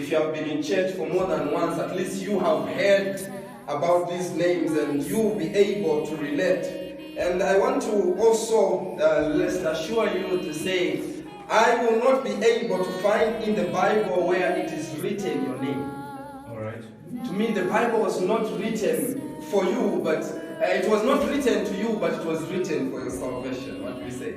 if you have been in church for more than once, at least you have heard about these names and you'll be able to relate. And I want to also assure you to say, I will not be able to find in the Bible where it is written your name. All right. To me, the Bible was not written for you, but it was not written to you, but it was written for your salvation. What do we say?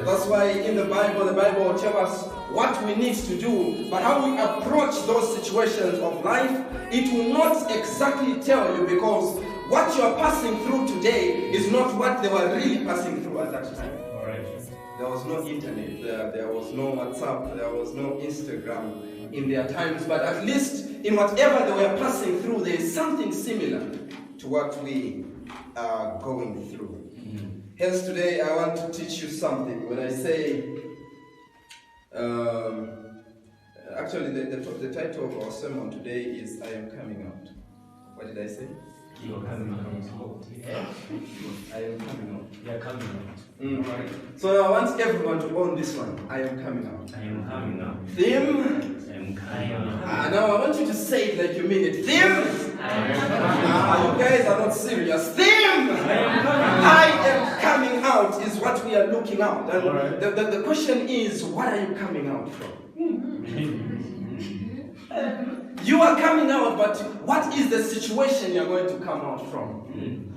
That's why in the Bible will tell us what we need to do, but how we approach those situations of life, it will not exactly tell you, because what you are passing through today is not what they were really passing through at that time. All right. There was no internet, there was no WhatsApp, there was no Instagram in their times, but at least in whatever they were passing through, there is something similar to what we are going through. Hence today I want to teach you something. When I say, actually the title of our sermon today is I am coming out. What did I say? You are coming out. I am coming out. You are coming out. Right. So I want everyone to own this one. I am coming out. I am coming out. Theme. I am coming out. Now I want you to say it like you mean it. Theme. You guys are not serious. Theme. I am coming out is what we are looking out. And Right. the question is, what are you coming out from? You are coming out, but what is the situation you're going to come out from?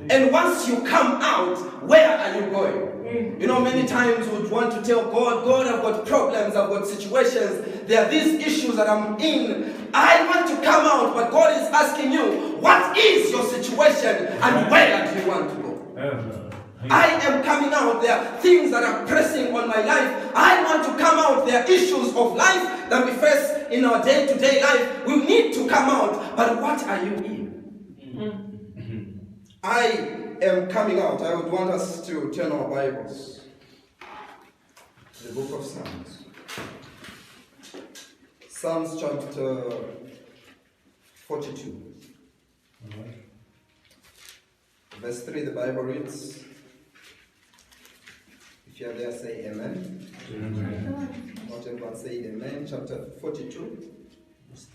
And once you come out, where are you going? You know, many times we want to tell God, God, I've got problems, I've got situations, there are these issues that I'm in. I want to come out, but God is asking you, what is your situation and where do you want to go? I am coming out. There are things that are pressing on my life. I want to come out. There are issues of life that we face in our day-to-day life. We need to come out. But what are you in? I am coming out. I would want us to turn our Bibles to the book of Psalms. Psalms chapter 42. Verse 3, the Bible reads, if you are there, say amen. Not everyone say amen. Chapter 42, verse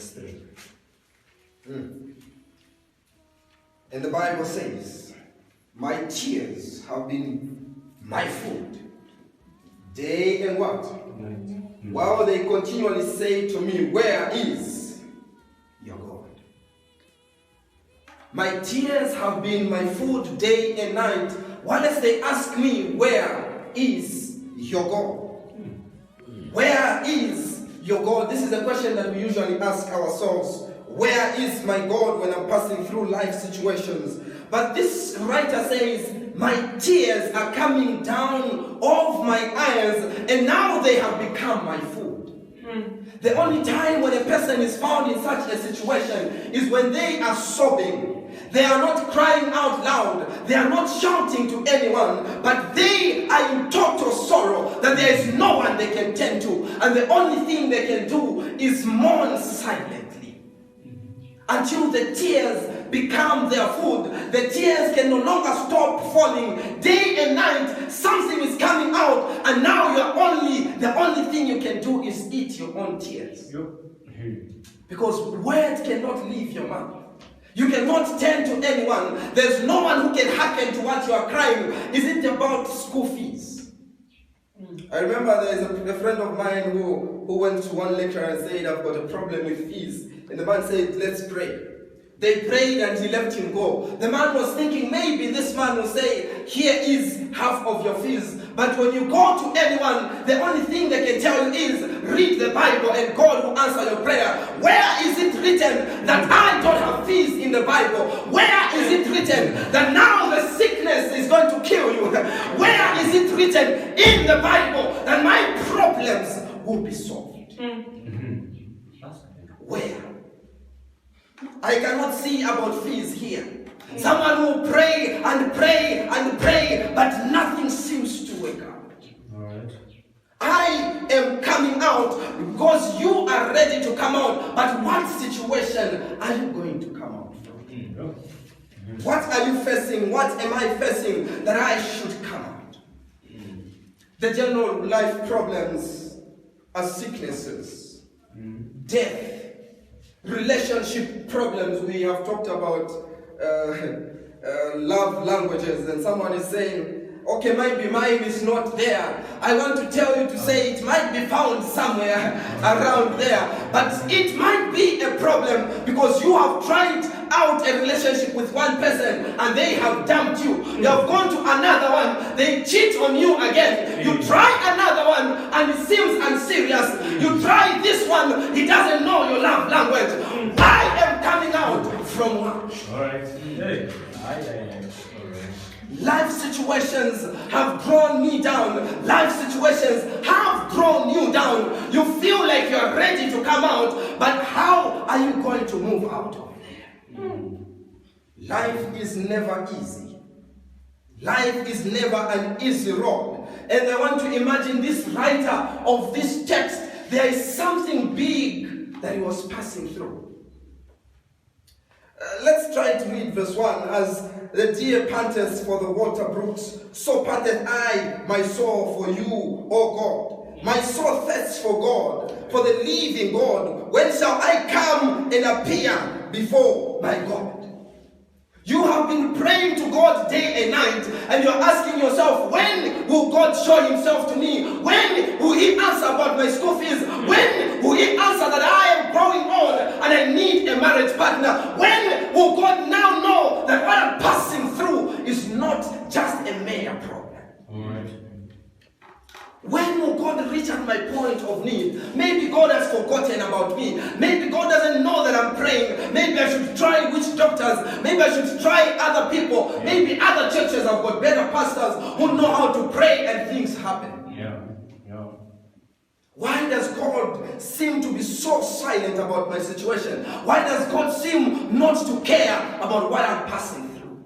3. And the Bible says, my tears have been my food, day and what? While they continually say to me, where is your God? My tears have been my food day and night, while they ask me, where is your God? Where is your God? This is a question that we usually ask ourselves. Where is my God when I'm passing through life situations? But this writer says, my tears are coming down off my eyes, and now they have become my food. The only time when a person is found in such a situation is when they are sobbing. They are not crying out loud. They are not shouting to anyone, but they are in total sorrow that there is no one they can turn to. And the only thing they can do is mourn silently until the tears become their food. The tears can no longer stop falling. Day and night, something is coming out, and now the only thing you can do is eat your own tears. Because words cannot leave your mouth. You cannot turn to anyone. There's no one who can hearken to what you are crying. Is it about school fees? I remember there is a friend of mine who went to one lecturer and said, I've got a problem with fees. And the man said, let's pray. They prayed and he let him go. The man was thinking maybe this man will say, here is half of your fees. But when you go to anyone, the only thing they can tell you is read the Bible and God will answer your prayer. Where is it written that I don't have fees in the Bible? Where is it written that now the sickness is going to kill you? Where is it written in the Bible that my problems will be solved? Where? I cannot see about fees here. Someone will pray and pray and pray, but nothing seems to work out. I am coming out because you are ready to come out. But what situation are you going to come out from? What are you facing? What am I facing that I should come out? The general life problems are sicknesses, death, relationship problems. We have talked about love languages, and someone is saying, okay, maybe mine is not there. I want to tell you to say it might be found somewhere around there, but it might be a problem because you have tried out a relationship with one person and they have dumped you. You have gone to another one, they cheat on you again. You try another one and it seems unserious. You try this one, he doesn't know your love language. I am coming out from what? Alright. Hey. Life situations have drawn me down. Life situations have drawn you down. You feel like you are ready to come out, but how are you going to move out of there? Life is never easy. Life is never an easy road. And I want to imagine this writer of this text, there is something big that he was passing through. Let's try to read verse 1. As the deer panteth for the water brooks, so panteth I, my soul, for you, O God. My soul thirsts for God, for the living God. When shall I come and appear before my God? You have been praying to God day and night, and you're asking yourself, when will God show himself to me? When will he answer about my school fees? When will he answer that I am growing old and I need a marriage partner? When will God now know that what I'm passing through is not just a mere problem? All right. When will God reach at my point of need? Maybe God has forgotten about me. Maybe God doesn't know that I'm praying. Maybe I should try witch doctors. Maybe I should try other people. Maybe other churches have got better pastors who know how to pray and things happen. Yeah. Why does God seem to be so silent about my situation? Why does God seem not to care about what I'm passing through?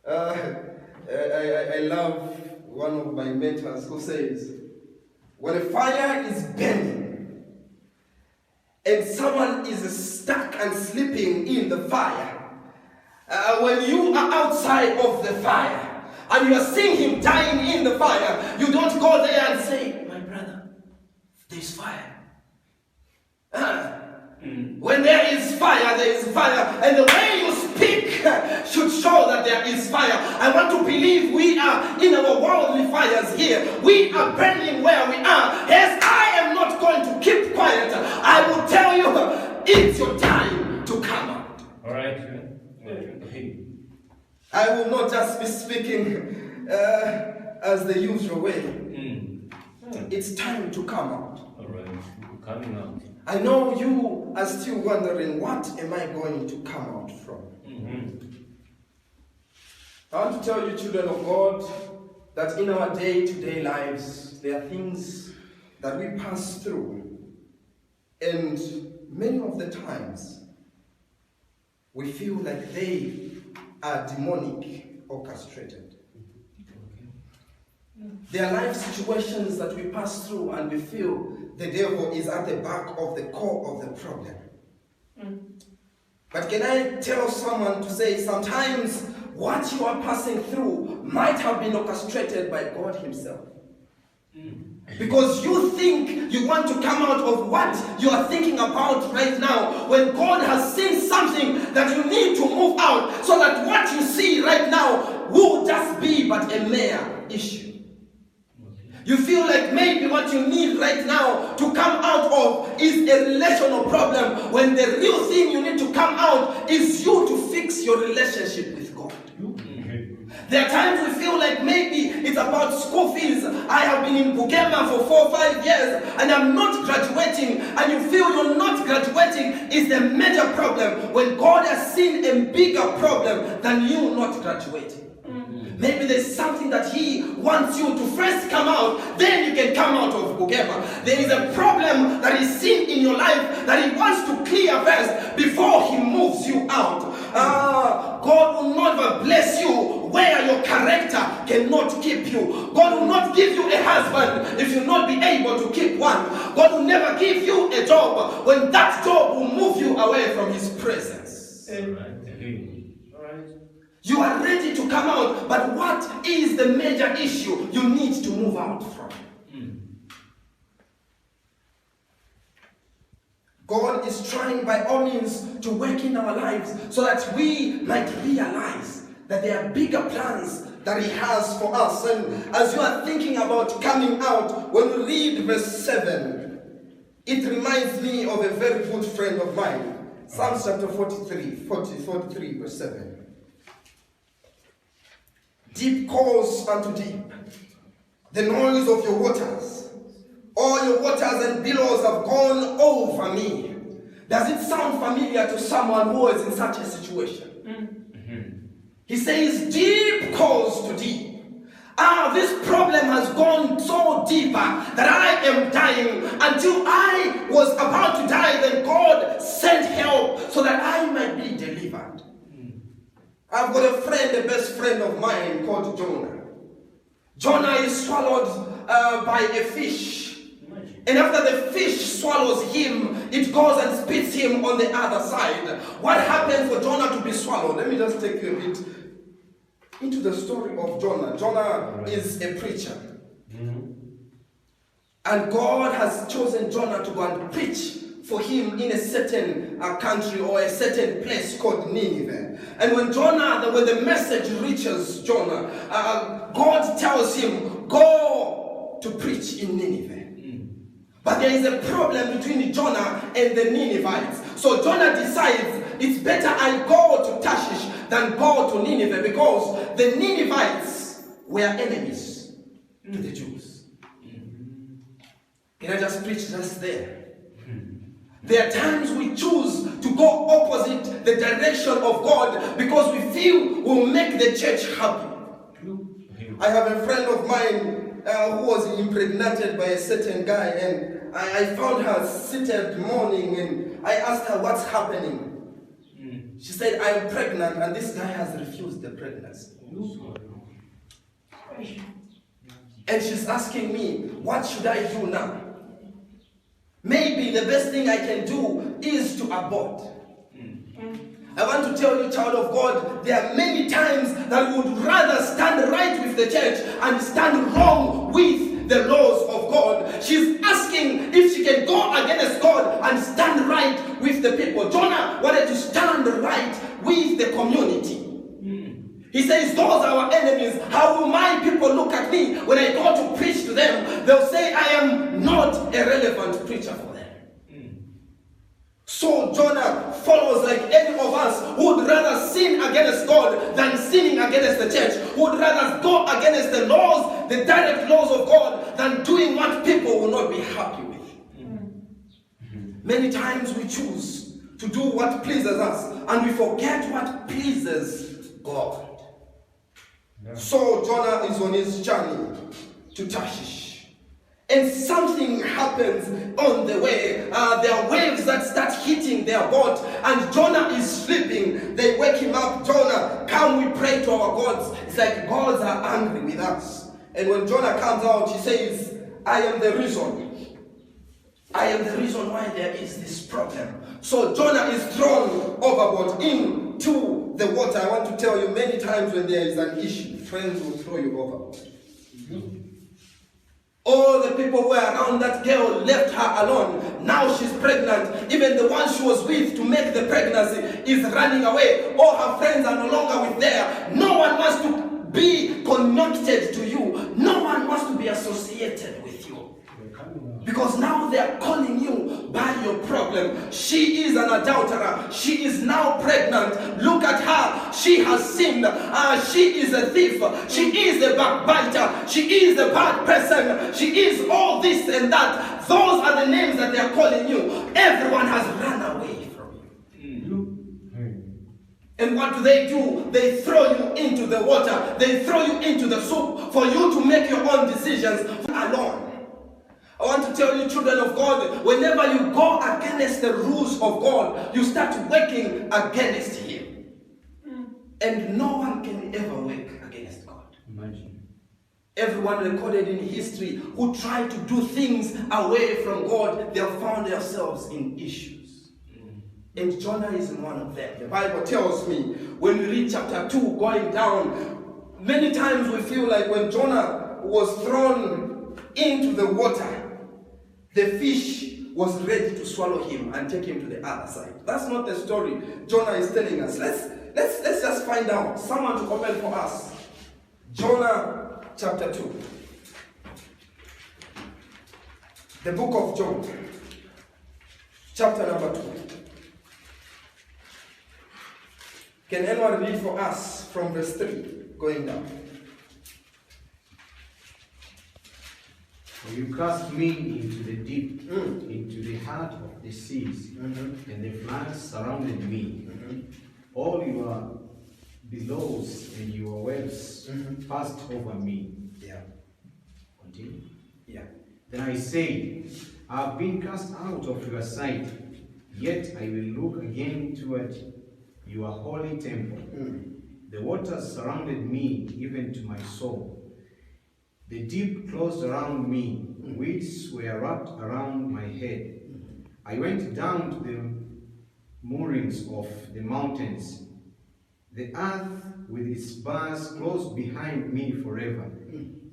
I love one of my mentors who says, when a fire is burning and someone is stuck and sleeping in the fire, when you are outside of the fire and you are seeing him dying in the fire, you don't go there and say, my brother, there's fire. When there is fire, there is fire. And the way you speak should show that there is fire. I want to believe we are in our worldly fires here. We are burning where we are. Yes, I am not going to keep quiet. I will tell you, it's your time to come out. All right. I will not just be speaking as the usual way. It's time to come out. All right. Coming out. I know you are still wondering, what am I going to come out from? I want to tell you, children of God, that in our day-to-day lives, there are things that we pass through. And many of the times, we feel like they are demonic orchestrated. There are life situations that we pass through and we feel the devil is at the back of the core of the problem. But can I tell someone to say, sometimes what you are passing through might have been orchestrated by God himself. Because you think you want to come out of what you are thinking about right now, when God has seen something that you need to move out, so that what you see right now will just be but a mere issue. You feel like maybe what you need right now to come out of is a relational problem, when the real thing you need to come out is you to fix your relationship with God. There are times we feel like maybe it's about school fees. I have been in Bugema for 4 or 5 years and I'm not graduating, and you feel you're not graduating is a major problem, when God has seen a bigger problem than you not graduating. Maybe there's something that he wants you to first come out, then you can come out of Bugema. There is a problem that is seen in your life that he wants to clear first before he moves you out. God will never bless you where your character cannot keep you. God will not give you a husband if you not be able to keep one. God will never give you a job when that job will move you away from his presence. You are ready to come out, but what is the major issue you need to move out from? God is trying by all means to work in our lives so that we might realize that there are bigger plans that He has for us. And as you are thinking about coming out, when we read verse 7, it reminds me of a very good friend of mine. Psalms chapter 43, verse 7. Deep calls unto deep, the noise of your waters. All your waters and billows have gone over me. Does it sound familiar to someone who is in such a situation? He says, deep calls to deep. This problem has gone so deeper that I am dying. Until I was about to die, then God sent help so that I might be delivered. I've got a friend, a best friend of mine called Jonah. Jonah is swallowed by a fish. And after the fish swallows him, it goes and spits him on the other side. What happened for Jonah to be swallowed? Let me just take you a bit into the story of Jonah. Jonah is a preacher. And God has chosen Jonah to go and preach for him in a certain country or a certain place called Nineveh. And when the message reaches Jonah, God tells him, go to preach in Nineveh. But there is a problem between Jonah and the Ninevites. So Jonah decides it's better I go to Tarshish than go to Nineveh, because the Ninevites were enemies to the Jews. Can I just preach just there? There are times we choose to go opposite the direction of God because we feel we'll make the church happy. I have a friend of mine who was impregnated by a certain guy, and I found her seated mourning, and I asked her what's happening. She said, I am pregnant, and this guy has refused the pregnancy. And she's asking me, what should I do now? Maybe the best thing I can do is to abort. I want to tell you, child of God, there are many times that we would rather stand right with the church and stand wrong with the laws of God. She's asking if she can go against God and stand right with the people. Jonah wanted to stand right with the community. He says, those are our enemies. How will my people look at me when I go to preach to them? They'll say I am not a relevant preacher for them. So Jonah follows like any of us who would rather sin against God than sinning against the church, who would rather go against the laws, the direct laws of God, than doing what people will not be happy with. Many times we choose to do what pleases us and we forget what pleases God. So Jonah is on his journey to Tarshish. And something happens on the way. There are waves that start hitting their boat, and Jonah is sleeping. They wake him up. Jonah, come, we pray to our gods. It's like gods are angry with us. And when Jonah comes out, he says, I am the reason. I am the reason why there is this problem. So Jonah is thrown overboard into the water. I want to tell you, many times when there is an issue, friends will throw you overboard. All the people who were around that girl left her alone. Now she's pregnant. Even the one she was with to make the pregnancy is running away. All her friends are no longer with her. No one wants to be connected to you. No one wants to be associated with you. Because now they are calling you by your problem. She is an adulterer. She is now pregnant. Look at her. She has sinned. She is a thief. She is a backbiter. She is a bad person. She is all this and that. Those are the names that they are calling you. Everyone has run away from you. And what do? They throw you into the water. They throw you into the soup for you to make your own decisions alone. I want to tell you, children of God, whenever you go against the rules of God, you start working against Him. And no one can ever work against God. Imagine. Everyone recorded in history who tried to do things away from God, they have found themselves in issues. And Jonah is one of them. The Bible tells me, when we read chapter 2, going down, many times we feel like when Jonah was thrown into the water, the fish was ready to swallow him and take him to the other side. That's not the story Jonah is telling us. Let's just find out. Someone to comment for us. Jonah chapter 2. The book of Jonah, chapter number 2. Can anyone read for us from verse 3 going down? For you cast me into the deep, into the heart of the seas, and the floods surrounded me. All your billows and your waves passed over me. Yeah. Continue. Yeah. Then I say, I have been cast out of your sight, yet I will look again toward your holy temple. The waters surrounded me, even to my soul. The deep closed around me, weeds were wrapped around my head. I went down to the moorings of the mountains. The earth with its bars closed behind me forever.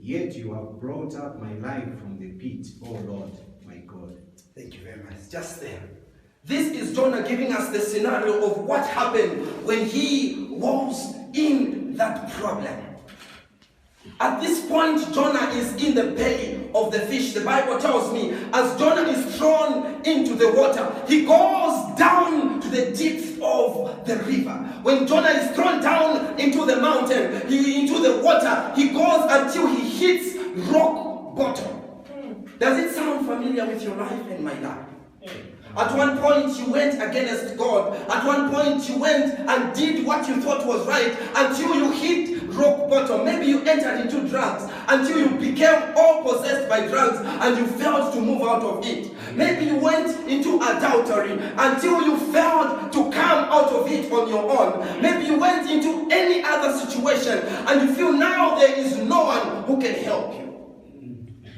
Yet you have brought up my life from the pit, O Lord, my God. Thank you very much. Just there. This is Jonah giving us the scenario of what happened when he was in that problem. At this point, Jonah is in the belly of the fish. The Bible tells me, as Jonah is thrown into the water, he goes down to the depths of the river. When Jonah is thrown down into the mountain, into the water, he goes until he hits rock bottom. Does it sound familiar with your life and my life? At one point you went against God. At one point you went and did what you thought was right until you hit rock bottom. Maybe you entered into drugs until you became all possessed by drugs and you failed to move out of it. Maybe you went into adultery until you failed to come out of it on your own. Maybe you went into any other situation and you feel now there is no one who can help you.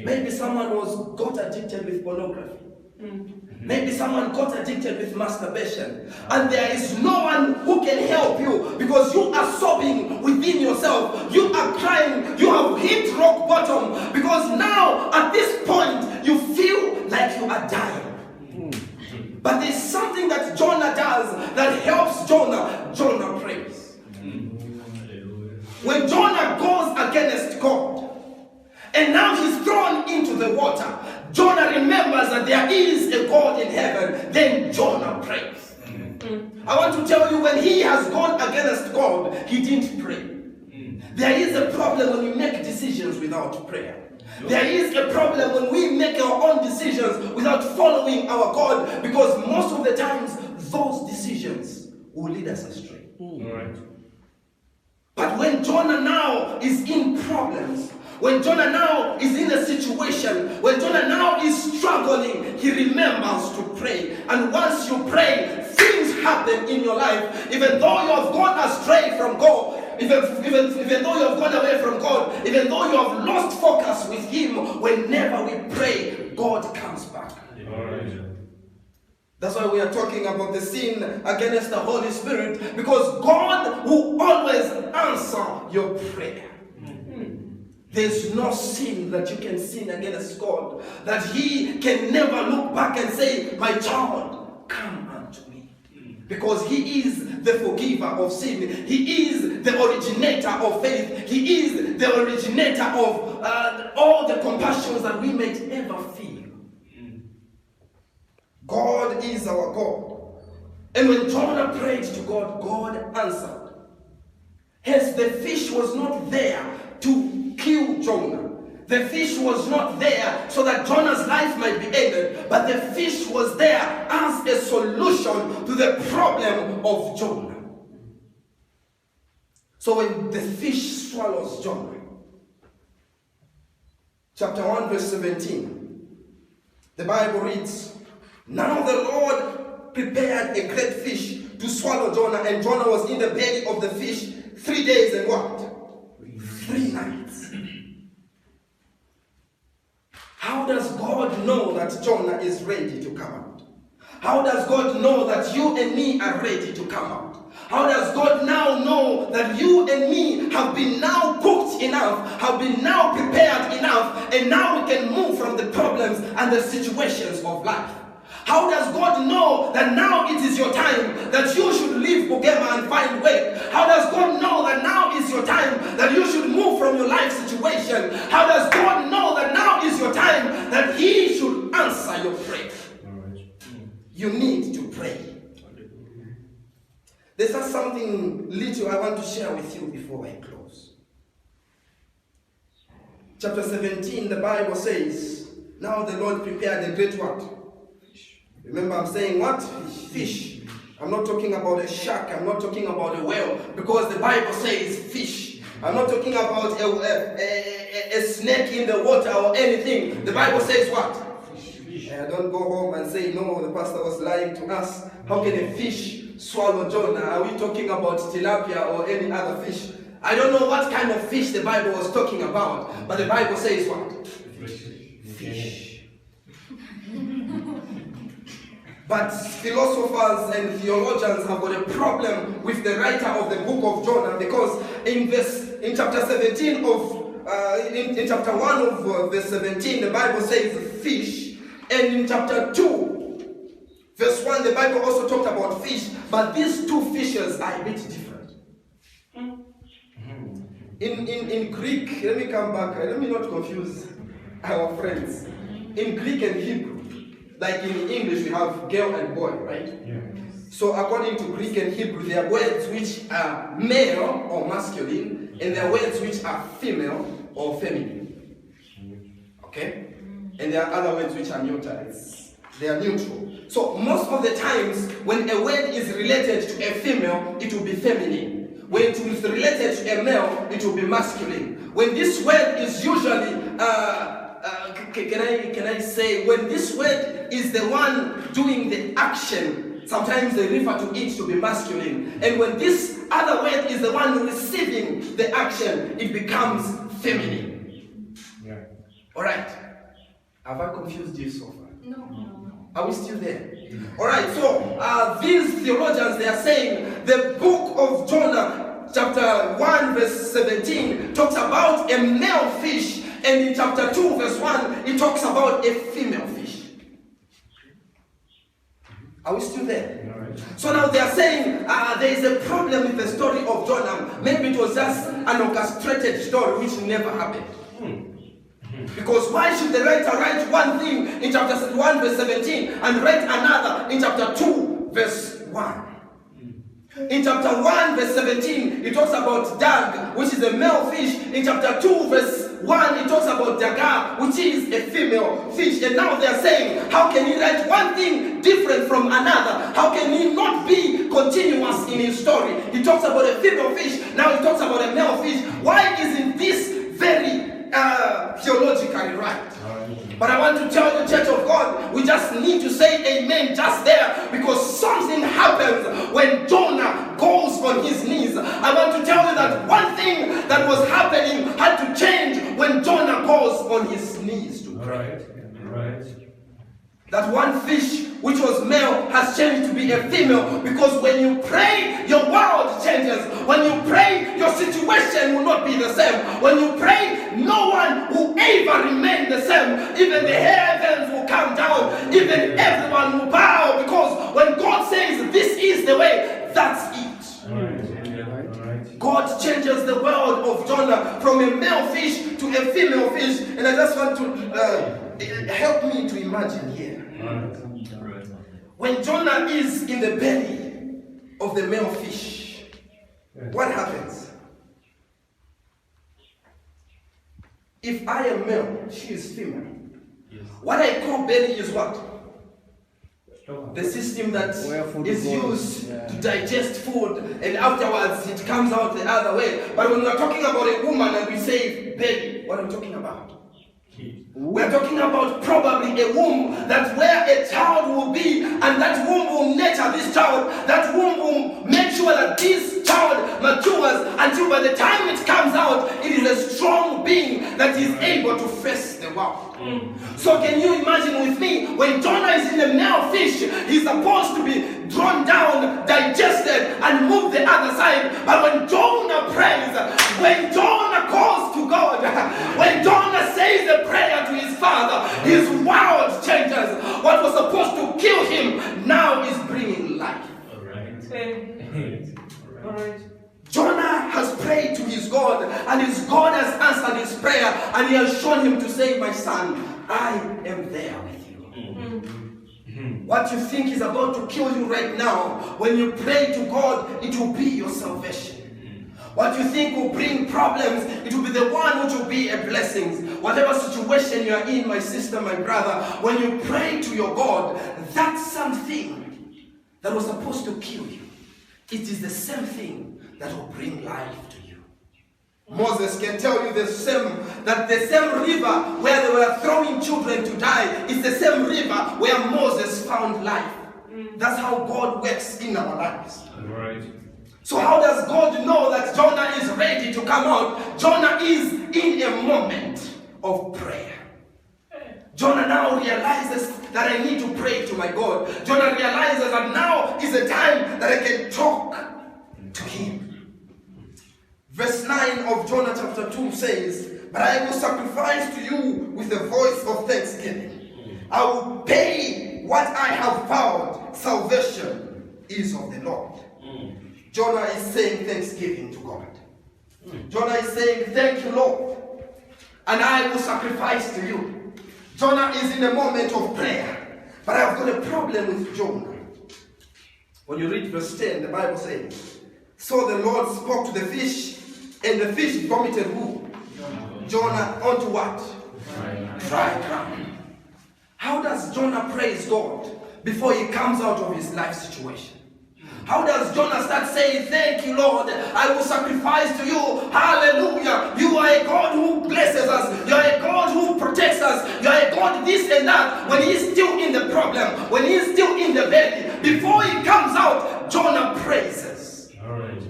Maybe someone got addicted with pornography. Maybe someone got addicted with masturbation, and there is no one who can help you because you are sobbing within yourself. You are crying. You have hit rock bottom because now at this point you feel like you are dying. But there's something that Jonah does that helps Jonah. Jonah prays. When Jonah goes against God, and now he's thrown into the water, Jonah remembers that there is a God in heaven. Then Jonah prays. I want to tell you, when he has gone against God, he didn't pray. There is a problem when we make decisions without prayer. There is a problem when we make our own decisions without following our God, because most of the times those decisions will lead us astray. But when Jonah now is in problems, when Jonah now is in a situation, when Jonah now is struggling, he remembers to pray. And once you pray, things happen in your life. Even though you have gone astray from God, even though you have gone away from God, even though you have lost focus with Him, whenever we pray, God comes back. That's why we are talking about the sin against the Holy Spirit, because God will always answer your prayer. There's no sin that you can sin against God that He can never look back and say, my child, come unto me. Because He is the forgiver of sin. He is the originator of faith. He is the originator of all the compassions that we may ever feel. God is our God. And when Jonah prayed to God, God answered. Hence the fish was not there to kill Jonah. The fish was not there so that Jonah's life might be ended, but the fish was there as a solution to the problem of Jonah. So when the fish swallows Jonah, chapter 1 verse 17, the Bible reads, now the Lord prepared a great fish to swallow Jonah, and Jonah was in the belly of the fish 3 days and what? 3 nights. How does God know that Jonah is ready to come out? How does God know that you and me are ready to come out? How does God now know that you and me have been now cooked enough, have been now prepared enough, and now we can move and the situations of life? How does God know that now it is your time that you should leave Bugema and find work? How does God know that now is your time that you should move from your life situation? How does God know that now is your time that He should answer your prayer? You need to pray. There's just something little I want to share with you before I close. Chapter 17, the Bible says, now the Lord prepared a great what? Remember, I'm saying what? Fish. I'm not talking about a shark. I'm not talking about a whale, because the Bible says fish. I'm not talking about a snake in the water or anything. The Bible says what? Fish. Don't go home and say, no, the pastor was lying to us. How can a fish swallow Jonah? Are we talking about tilapia or any other fish? I don't know what kind of fish the Bible was talking about, but the Bible says what? Fish. But philosophers and theologians have got a problem with the writer of the book of Jonah, because in chapter 17 of in chapter 1 of verse 17, the Bible says fish, and in chapter 2 verse 1 the Bible also talked about fish, but these two fishes are a bit different. In Greek, let me come back, let me not confuse our friends. In Greek and Hebrew, like in English, we have girl and boy, right? Yeah. So according to Greek and Hebrew, there are words which are male or masculine, and there are words which are female or feminine. Okay? And there are other words which are neutral. They are neutral. So most of the times, when a word is related to a female, it will be feminine. When it is related to a male, it will be masculine. When this word is usually can I say, when this word is the one doing the action, sometimes they refer to it to be masculine. And when this other word is the one receiving the action, it becomes feminine. Yeah. Alright. Have I confused you so far? No. Are we still there? Alright, so these theologians, they are saying the book of Jonah, chapter 1 verse 17, talks about a male fish. And in chapter 2, verse 1, it talks about a female fish. Are we still there? Right. So now they are saying there is a problem with the story of Jonah. Maybe it was just an orchestrated story which never happened. Because why should the writer write one thing in chapter 1, verse 17, and write another in chapter 2, verse 1? In chapter 1, verse 17, it talks about Dag, which is a male fish. In chapter 2, verse 1, it talks about Dagar, which is a female fish. And now they are saying, how can he write one thing different from another? How can he not be continuous in his story? He talks about a female fish, now he talks about a male fish. Why isn't this very theologically right? But I want to tell the Church of God, we just need to say amen just there, because something happens when Jonah goes on his knees. I want to tell you that one thing that was happening had to change when Jonah goes on his knees to pray. Right. That one fish which was male has changed to be a female, because when you pray, your world changes. When you pray, your situation will not be the same. When you pray, no one will ever remain the same. Even the heavens will come down. Even everyone will bow, because when God says this is the way, that's it. God changes the world of Jonah from a male fish to a female fish. And I just want to help me to imagine here. When Jonah is in the belly of the male fish, what happens? If I am male, she is female. Yes. What I call belly is what? The system that is used to digest food, and afterwards it comes out the other way. But when we are talking about a woman and we say belly, what are we talking about? We're talking about probably a womb, that's where a child will be, and that womb will nurture this child. That womb will make sure that this child matures until by the time it comes out, it is a strong being that is able to face the world. So can you imagine with me, when Jonah is in the male fish, he's supposed to be drawn down, digested, and move the other side. But when Jonah prays, when Jonah calls to God, when Jonah says a prayer to his father, his world changes. what was supposed to kill him now is bringing life. All right. All right. Jonah has prayed to his God, and his God has answered his prayer, and he has shown him to say, my son, I am there with you. What you think is about to kill you right now, when you pray to God, it will be your salvation. What you think will bring problems, it will be the one which will be a blessing. Whatever situation you are in, my sister, my brother, when you pray to your God, that's something that was supposed to kill you. It is the same thing that will bring life to you. Moses can tell you the same river where they were throwing children to die, is the same river where Moses found life. That's how God works in our lives. All right. So how does God know that Jonah is ready to come out? Jonah is in a moment of prayer. Jonah now realizes that I need to pray to my God. Jonah realizes that now is the time that I can talk to him. Verse 9 of Jonah chapter 2 says, but I will sacrifice to you with the voice of thanksgiving. I will pay what I have vowed. Salvation is of the Lord. Jonah is saying thanksgiving to God. Jonah is saying, thank you, Lord, and I will sacrifice to you. Jonah is in a moment of prayer, but I've got a problem with Jonah. When you read verse 10, the Bible says, so the Lord spoke to the fish, and the fish vomited who? Jonah onto what? Dry ground. How does Jonah praise God before he comes out of his life situation? How does Jonah start saying, thank you, Lord, I will sacrifice to you, hallelujah, you are a God who blesses us, you are a God who protects us, you are a God this and that, when he's still in the problem, when he's still in the belly, before he comes out, Jonah praises. All right.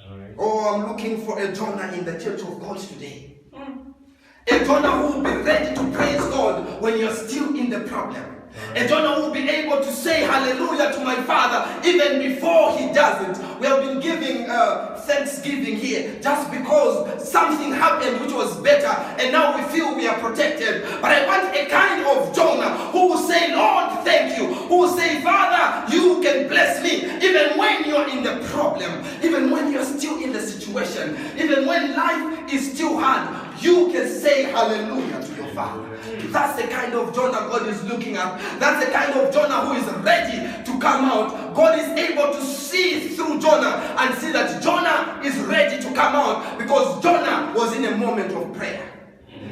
All right. Oh, I'm looking for a Jonah in the church of God today. A Jonah who will be ready to praise God when you're still in the problem. And Jonah will be able to say hallelujah to my Father even before he doesn't. We have been giving thanksgiving here just because something happened which was better and now we feel we are protected. But I want a kind of Jonah who will say, Lord, thank you. Who will say, Father, you can bless me even when you're in the problem, even when you're still in the situation, even when life is still hard. You can say hallelujah to your Father. That's the kind of Jonah God is looking at. That's the kind of Jonah who is ready to come out. God is able to see through Jonah and see that Jonah is ready to come out because Jonah was in a moment of prayer.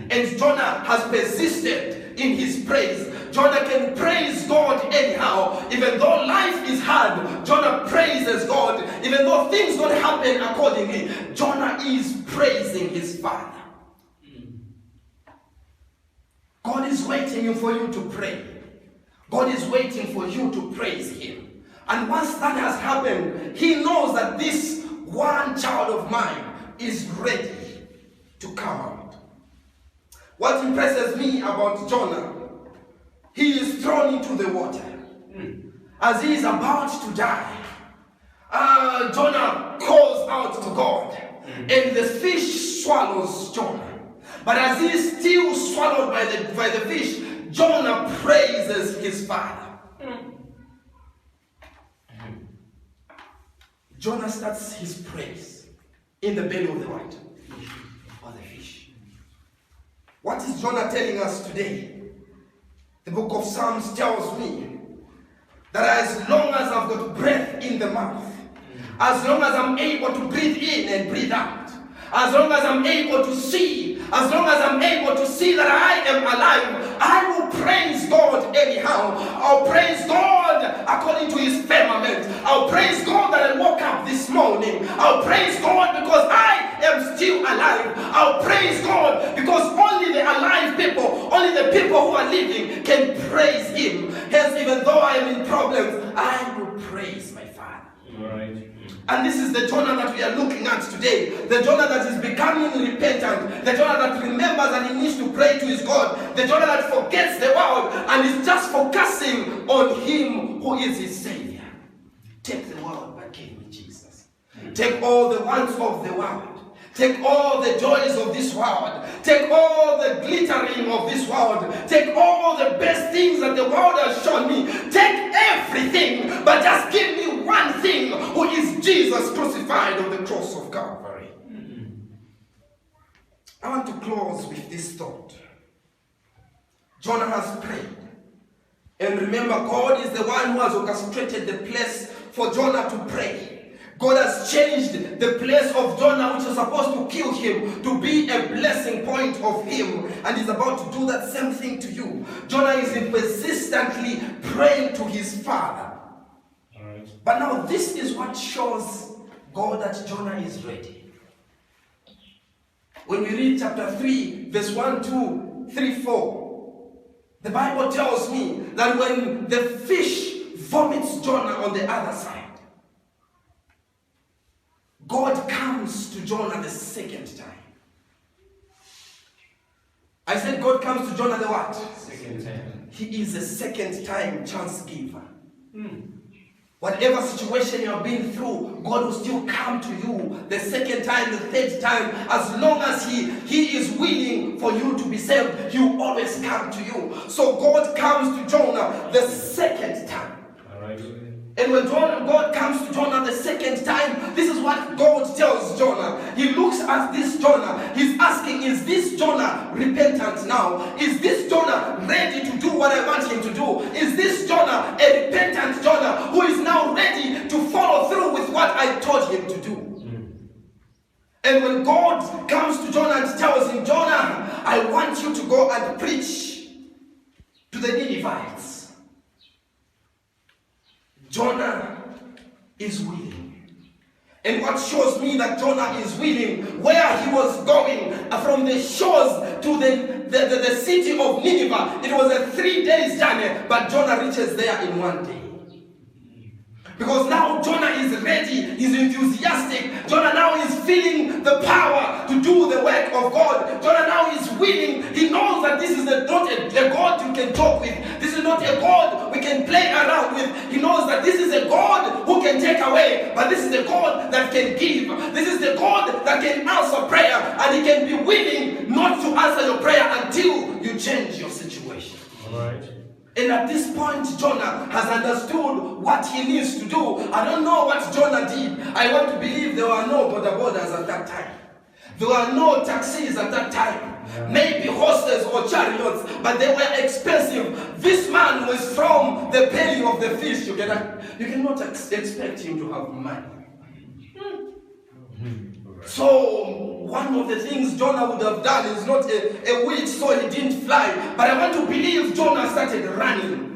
And Jonah has persisted in his praise. Jonah can praise God anyhow. Even though life is hard, Jonah praises God. Even though things don't happen accordingly, Jonah is praising his Father. God is waiting for you to pray. God is waiting for you to praise him. And once that has happened, he knows that this one child of mine is ready to come out. What impresses me about Jonah, he is thrown into the water. As he is about to die, Jonah calls out to God, and the fish swallows Jonah. But as he is still swallowed by the fish, Jonah praises his Father. Jonah starts his praise in the belly of the what? Of the fish. What is Jonah telling us today? The book of Psalms tells me that as long as I've got breath in the mouth, as long as I'm able to breathe in and breathe out, as long as I'm able to see, as long as I'm able to see that I am alive, I will praise God anyhow. I'll praise God according to his firmament. I'll praise God that I woke up this morning. I'll praise God because I am still alive. I'll praise God because only the alive people, only the people who are living can praise him. Hence, even though I am in problems, I will praise my Father. All right. And this is the Jonah that we are looking at today. The Jonah that is becoming repentant. The Jonah that remembers that he needs to pray to his God. The Jonah that forgets the world and is just focusing on him who is his Savior. Take the world but give me Jesus. Take all the wants of the world. Take all the joys of this world. Take all the glittering of this world. Take all the best things that the world has shown me. Take everything, but just give me one thing, who is Jesus crucified on the cross of Calvary. I want to close with this thought. Jonah has prayed. And remember, God is the one who has orchestrated the place for Jonah to pray. God has changed the place of Jonah, which was supposed to kill him, to be a blessing point of him. And he's about to do that same thing to you. Jonah is persistently praying to his Father. All right. But now this is what shows God that Jonah is ready. When we read chapter 3, verse 1, 2, 3, 4, the Bible tells me that when the fish vomits Jonah on the other side, God comes to Jonah the second time. I said God comes to Jonah the what? Second time. He is a second time chance giver. Whatever situation you have been through, God will still come to you the second time, the third time. As long as He is willing for you to be saved, He will always come to you. So God comes to Jonah the second time. All right. And when God comes to Jonah the second time, this is what God tells Jonah. He looks at this Jonah. He's asking, is this Jonah repentant now? Is this Jonah ready to do what I want him to do? Is this Jonah a repentant Jonah who is now ready to follow through with what I told him to do? And when God comes to Jonah and tells him, Jonah, I want you to go and preach to the Ninevites. Jonah is willing. And what shows me that Jonah is willing, where he was going from the shores to the city of Nineveh, it was a 3 days journey, but Jonah reaches there in 1 day. Because now Jonah is ready, he's enthusiastic. Jonah now is feeling the power to do the work of God. Jonah now is willing. He knows that this is not a God you can talk with. This is not a God we can play around with. He knows that this is a God who can take away, but this is a God that can give. This is the God that can answer prayer, and He can be willing not to answer your prayer until you change your situation. All right. And at this point, Jonah has understood what he needs to do. I don't know what Jonah did. I want to believe there were no borders at that time. There were no taxis at that time. Yeah. Maybe horses or chariots, but they were expensive. This man was from the belly of the fish. You cannot expect him to have money. So, one of the things Jonah would have done is not a witch, so he didn't fly. But I want to believe Jonah started running.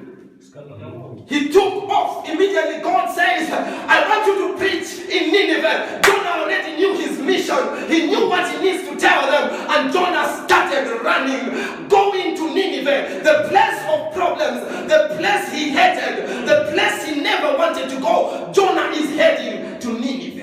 He took off. Immediately God says, I want you to preach in Nineveh. Jonah already knew his mission. He knew what he needs to tell them. And Jonah started running, going to Nineveh, the place of problems, the place he hated, the place he never wanted to go. Jonah is heading to Nineveh.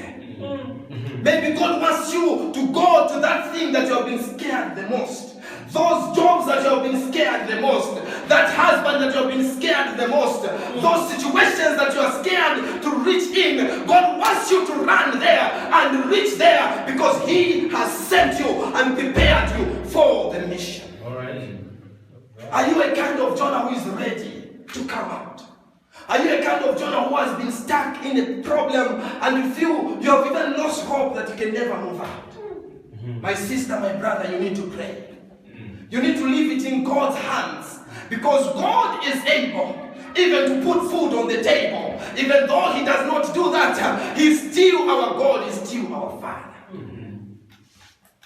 Maybe God wants you to go to that thing that you have been scared the most. Those jobs that you have been scared the most. That husband that you have been scared the most. Those situations that you are scared to reach in. God wants you to run there and reach there because He has sent you and prepared you for the mission. All right. Are you a kind of Jonah who is ready to come out? Are you a kind of Jonah who has been stuck in a problem and you feel you have even lost hope that you can never move out? My sister, my brother, you need to pray. You need to leave it in God's hands because God is able even to put food on the table. Even though He does not do that, He's still our God, He's still our Father.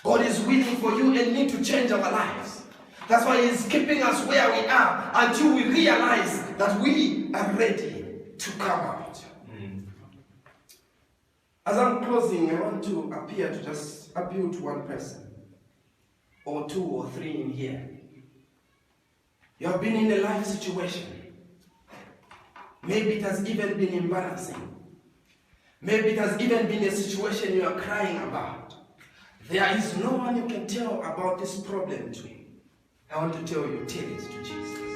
God is waiting for you and me to change our lives. That's why He's keeping us where we are until we realize that we are ready to come out. As I'm closing, I want to appeal to one person, or two or three in here. You have been in a life situation. Maybe it has even been embarrassing. Maybe it has even been a situation you are crying about. There is no one you can tell about this problem to. I want to tell you, tell it to Jesus.